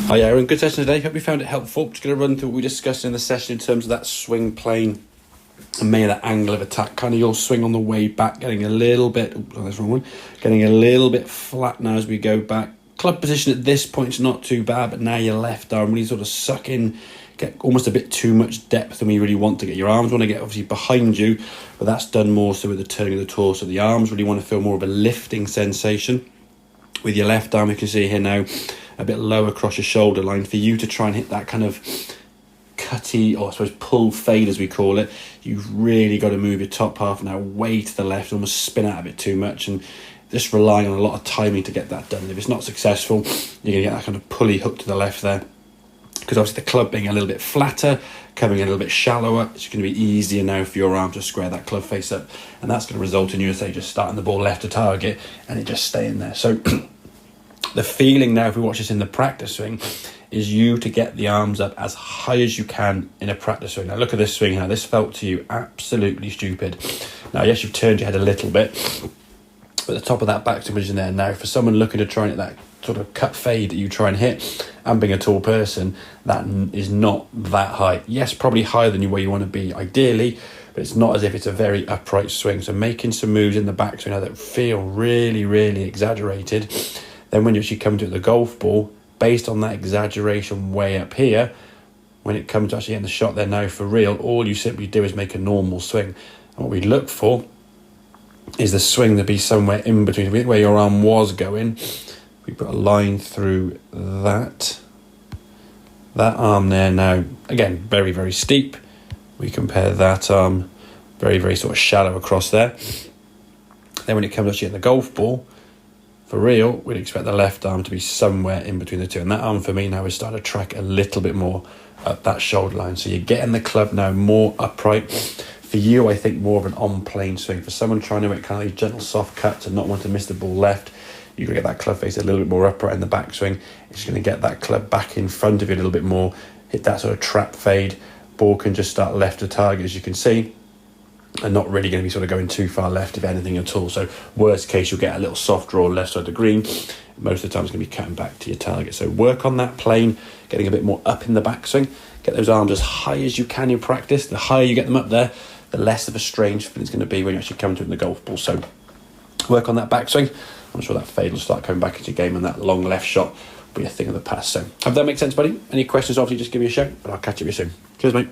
Hi Aaron, good session today. Hope you found it helpful. Just going to run through what we discussed in the session in terms of that swing plane and maybe that angle of attack. Kind of your swing on the way back, getting a little bit, that's the wrong one, getting a little bit flat now as we go back. Club position at this point is not too bad, but now your left arm really sort of suck in, get almost a bit too much depth than we really want to get. Your arms want to get obviously behind you, but that's done more so with the turning of the torso. The arms really want to feel more of a lifting sensation. With your left arm, you can see here now, a bit lower across your shoulder line for you to try and hit that kind of cutty, or I suppose pull fade as we call it. You've really got to move your top half now way to the left, almost spin out a bit too much, and just relying on a lot of timing to get that done. If it's not successful, you're going to get that kind of pulley hook to the left there, because obviously the club being a little bit flatter, coming a little bit shallower, it's going to be easier now for your arm to square that club face up, and that's going to result in you, say, just starting the ball left to target and it just staying there. So the feeling now, if we watch this in the practice swing, is you to get the arms up as high as you can in a practice swing. Now look at this swing now. This felt to you absolutely stupid. Now yes, you've turned your head a little bit, but the top of that backswing position there now, for someone looking to try and hit that sort of cut fade that you try and hit, and being a tall person, that is not that high. Yes, probably higher than where you want to be ideally, but it's not as if it's a very upright swing. So making some moves in the backswing now that feel really, really exaggerated. Then when you actually come to the golf ball, based on that exaggeration way up here, when it comes to actually getting the shot there now for real, all you simply do is make a normal swing. And what we look for is the swing to be somewhere in between where your arm was going. We put a line through that arm there now, again, very, very steep. We compare that arm, very, very sort of shallow across there. Then when it comes to actually getting the golf ball, for real, we'd expect the left arm to be somewhere in between the two. And that arm for me now is starting to track a little bit more up that shoulder line. So you're getting the club now more upright. For you, I think more of an on-plane swing. For someone trying to make kind of these gentle soft cuts and not want to miss the ball left, you're going to get that club face a little bit more upright in the backswing. It's going to get that club back in front of you a little bit more, hit that sort of trap fade. Ball can just start left to target, as you can see, and not really going to be sort of going too far left, if anything at all. So worst case, you'll get a little soft draw left side of the green. Most of the time it's going to be cutting back to your target. So work on that plane, getting a bit more up in the backswing. Get those arms as high as you can in practice. The higher you get them up there, the less of a strange feeling it's going to be when you actually come to it in the golf ball. So work on that backswing. I'm sure that fade will start coming back into your game, and that long left shot will be a thing of the past. So hope that makes sense, buddy. Any questions, obviously just give me a shout, but I'll catch you soon. Cheers, mate.